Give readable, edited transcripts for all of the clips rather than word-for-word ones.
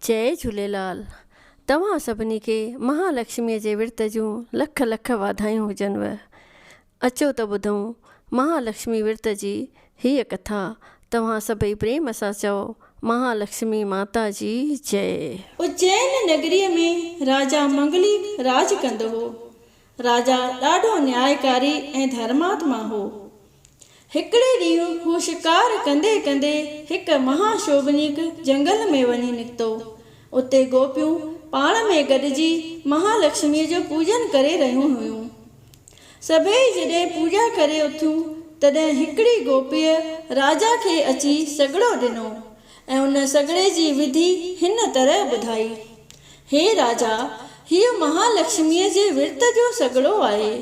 जय झूलेलाल। तव्हां सभिनी खे महालक्ष्मीअ जे विर्त जूं लख लख वाधायूं हुजनव। अचो त ॿुधूं महालक्ष्मी विर्त जी हीअ कथा। तव्हां सभई प्रेम सां चओ महालक्ष्मी माता जी जय। उज्जैन नगरीअ में राजा मंगलीक राज कंदो हो। राजा ॾाढो न्यायकारी ऐं धर्मात्मा हो। हिकिड़े ॾींहुं हू शिकार कंदे कंदे हिकु महाशोभनीक जंगल में वञी निकितो। उते गोपियूं पाण में गॾिजी महालक्ष्मीअ जो पूजन करे रहियूं हुयूं। सभई जॾहिं पूॼा करे उथियूं तॾहिं हिकिड़ी गोपीअ राजा खे अची सॻड़ो ॾिनो ऐं उन सॻड़े जी विधि हिन तरह ॿुधाई। हे राजा, हीअ महालक्ष्मीअ जे विर्त जो सॻड़ो आहे।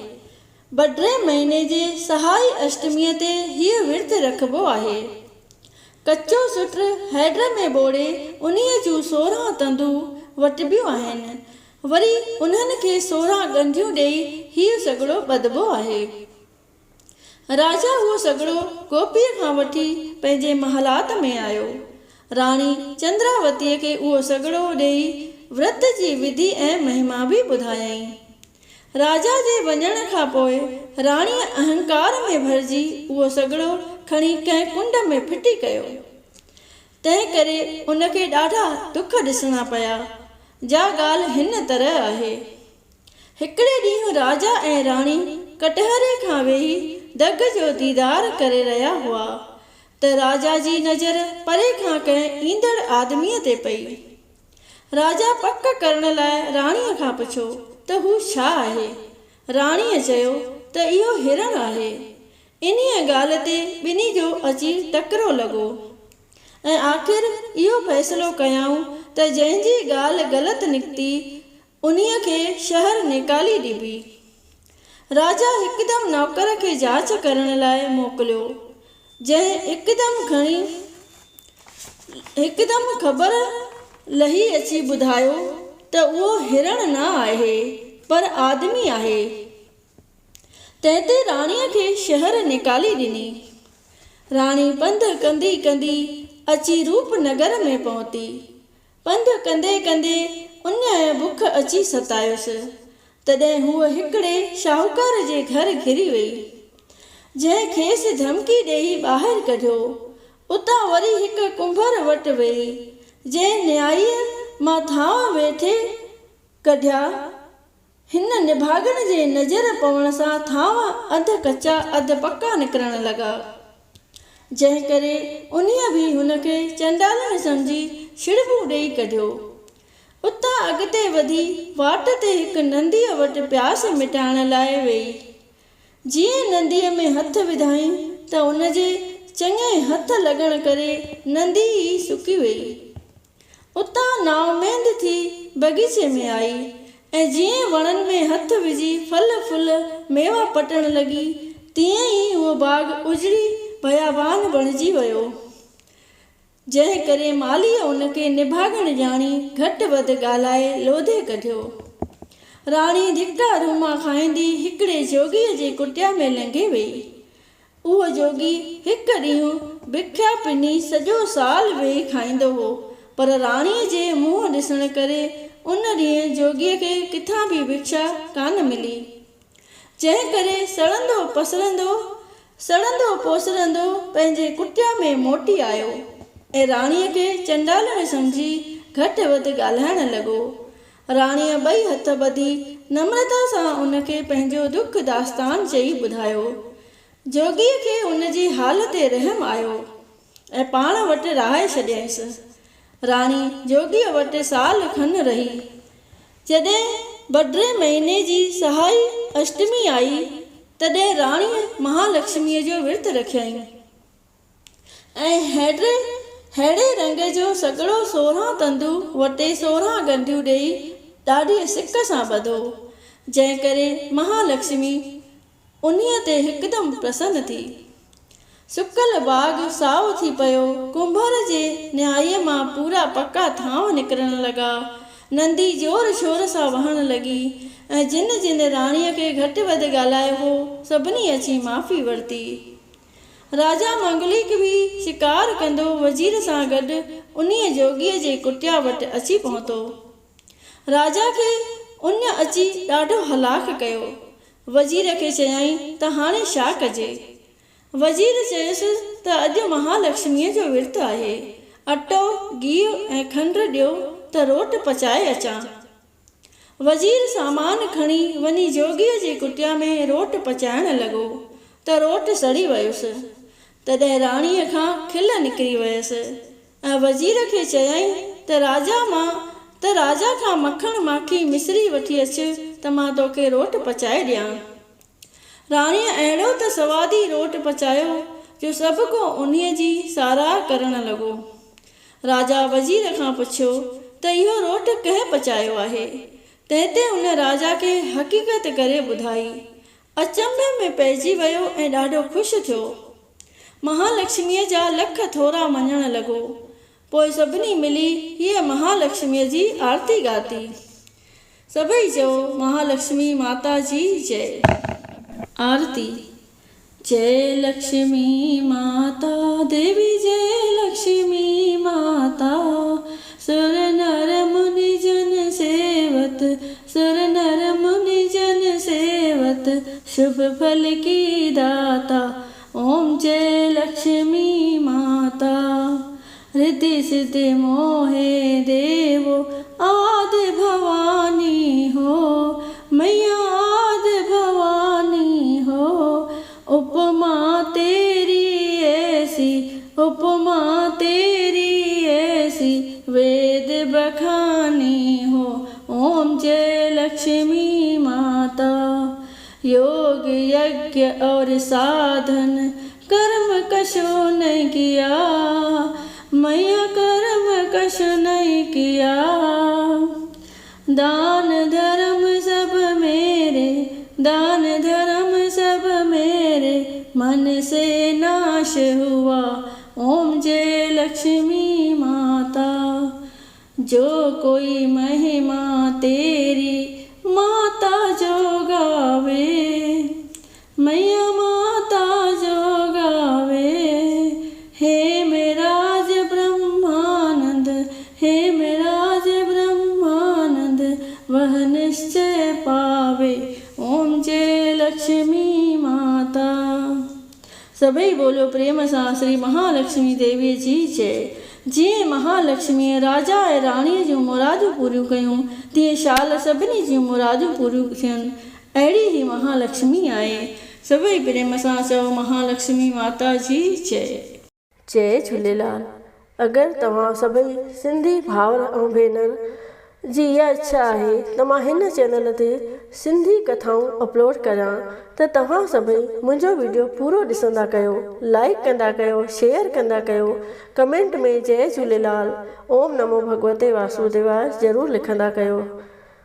बड्रे महीने जे सहाई अष्टमीअ ते हीअ विर्त रखिबो आहे। कचो सुट हैड में ॿोड़े उन्हीअ जूं 16 तंदूं वटबियूं आहिनि। वरी उन्हनि खे 16 ॻंढियूं ॾेई हीअ सॻड़ो ॿधबो आहे। राजा उहो सॻड़ो गोपीअ खां वठी पंहिंजे महलात में आयो। राणी चंद्रावतीअ खे उहो सॻड़ो ॾेई व्रत जी विधि ऐं महिमा बि ॿुधायई। राजा जे वञण खां पोइ राणीअ अहंकार में भरिजी उहो सॻड़ो खणी कंहिं कुंड में फिटी कयो। तंहिं करे उनखे ॾाढा दुख ॾिसणा पिया। जा ॻाल्हि हिन तरह आहे। हिकिड़े ॾींहुं राजा ऐं राणी कटहरे खां वेही दग जो दीदार करे रहिया हुआ त राजा जी नज़र परे खां कंहिं ईंदड़ आदमीअ ते पई। राजा पक करण लाइ राणीअ खां पुछो त हू छा आहे। राणीअ चयो त इहो हिरण आहे। इन्हीअ ॻाल्हि ते ॿिन्ही जो अची टकरो लॻो ऐं आख़िर इहो फ़ैसिलो कयाऊं त जंहिंजी ॻाल्हि ग़लति निकिती उन्हीअ खे शहर निकाली ॾिबी। राजा हिकदमि नौकर खे जांच करण लाइ मोकिलियो, जंहिं हिकदमि ख़बर लही अची ॿुधायो त उहो हिरण न आहे पर आदमी आहे। तंहिं ते राणीअ खे शहर निकाली ॾिनी। राणी पंधु कंदी कंदी अची रूपनगर में पहुती। पंधु कंदे कंदे उन बुख अची सतायोसि। तॾहिं हूअ हिकिड़े शाहूकार जे घर घिरी वई, जंहिं खेसि धमकी ॾेई ॿाहिरि कढियो। उतां वरी हिकु कुंभर वटि वई, जंहिं न्यायीअ मां थांव वेठे कढिया। हिन निभागण जे नज़र पवण सां थांव अधु कचा अधु पका निकिरण लॻा, जंहिं करे उन्हीअ बि हुनखे चंडालण सम्झी छिड़िॿूं ॾेई कढियो। उतां अॻिते वधी वाट ते हिकु नंदीअ वटि प्यास मिटाइण लाइ वेई। जीअं नंदीअ में हथ विधाई त उनजे चङे हथ लॻण करे नंदी ई सुकी वई। उतां नाउमेद थी बगीचे में आई ऐं जीअं वणनि में हथ विझी फल फुल मेवा पटण लॻी, तीअं ई उहो बाग़ उजड़ी भयावान बणिजी वियो, जंहिं करे मालीअ उनखे निभागण ॼाणी घटि वधि ॻाल्हाए लोधे कढियो। राणी धिका रूमा खाईंदी हिकिड़े जोगीअ जे कुटिया में लंघे वई। उहो जोगी हिकु ॾींहुं बिख्या पिनी सॼो साल वेही खाईंदो हो, पर राणीअ जे मुंहुं ॾिसण करे उन ॾींहुं जोगीअ खे किथां बि भिक्षा कान मिली, जंहिं करे सड़ंदो पोसरंदो पंहिंजे कुटिया में मोटी आयो ऐं राणीअ खे चंडालण सम्झी घटि वधि ॻाल्हाइण लॻो। राणीअ ॿई हथ ॿधी नम्रता सां उनखे पंहिंजो दुख दास्तान चई ॿुधायो। जोगीअ खे उनजी हाल ते रहम आयो ऐं पाण वटि रहाए छॾियसि। राणी जोगीअ वटि साल खन रही। जॾहिं बड्रे महीने जी सहाई अष्टमी आई तॾहिं राणीअ महालक्ष्मीअ जो विर्त रखियईं ऐं हेड़े रंग जो सॻड़ो 16 तंदूं वटे 16 ॻंढियूं ॾेई ॾाढी सिक सां ॿधो, जंहिं करे महालक्ष्मी उन्हीअ ते हिकदमि प्रसन्न थी। सुकल बाग़ साओ थी पियो। कुंभर जे न्यायीअ मां पूरा पका थांव निकिरण लॻा। नंदी जोर शोर सां वहण लॻी ऐं जिन राणीअ खे घटि वधि ॻाल्हायो हो सभिनी अची माफ़ी वरिती। राजा मंगलिक बि शिकार कंदो वज़ीर सां गॾु उन्हीअ जोगीअ जे कुटिया वटि अची पहुतो। राजा खे उन अची ॾाढो हलाक कयो। वज़ीर खे चयाईं त हाणे छा कजे। वज़ीर चयुसि त अॼु महालक्ष्मीअ जो विर्तु आहे, अटो गिहु ऐं खंडु ॾियो त रोट पचाए अचां। वज़ीर सामान खणी वञी जोगीअ जी कुटिया में रोट पचाइण लॻो त रोट सड़ी वियुसि। तॾहिं राणीअ खां खिल निकिरी वियसि ऐं वज़ीर खे चयाईं त राजा खां मखण माखी मिसरी वठी अचु त मां तोखे रोट पचाए ॾियां। राणीअ अहिड़ो त सवादी रोट पचायो जो सभु को उन्हीअ जी साराह करण लॻो। राजा वज़ीर खां पुछियो त इहो रोट कंहिं पचायो आहे। तंहिं ते उन राजा खे हक़ीक़त करे ॿुधाई। अचंभे में पइजी वियो ऐं ॾाढो ख़ुशि थियो। महालक्ष्मीअ जा लख थोरा मञण लॻो। पोइ सभिनी मिली हीअ महालक्ष्मीअ जी आरती ॻाती। सभई चयो महालक्ष्मी माता जी जय। आरती। जय लक्ष्मी माता देवी जय लक्ष्मी माता, सुर नर मुनि जन सेवत, सुर नर मुनि जन सेवत, शुभ फल की दाता, ओम जय लक्ष्मी माता। रिद्धि सिद्धि मोहे देवो आदि भवानी हो, मैया आदि भवानी हो। उपमा तेरी ऐसी, उपमा तेरी ऐसी, वेद बखानी हो। ओम जय लक्ष्मी माता। योग यज्ञ और साधन कर्म कशो नहीं किया, मैया कर्म कशो नहीं किया। दान धर्म सब मेरे, दान धर्म सब मेरे, मन से नाश हुआ। ओम जय लक्ष्मी माता। जो कोई महिमा तेरी माता जो गावे, मैया माता जो गावे। हे मेराज ब्रह्मानंद, हे मेराज ब्रह्मानंद, वह निश्चय पावे। ओम जय लक्ष्मी माता। सभई बोलो प्रेम सां श्री महालक्ष्मी देवी जी जय। जीअं महालक्ष्मीअ राजा ऐं राणीअ जूं मुरादूं पूरियूं कयूं, तीअं शाल सभिनी जूं मुरादूं पूरियूं थियनि। अहिड़ी ई महालक्ष्मी आहे। सभई प्रेम सां चओ महालक्ष्मी माता जी जय। जय झूलेलाल। अगरि तव्हां सभई सिंधी भाउर ऐं भेनर जी इहा इच्छा आहे त मां हिन चैनल ते सिंधी कथाऊं अपलोड कयां त तव्हां सभई मुंहिंजो वीडियो पूरो ॾिसंदा कयो, लाइक कंदा कयो, शेयर कंदा कयो, कमेंट में जय झूलेलाल, ओम नमो भगवते वासुदेवाय ज़रूरु लिखंदा कयो।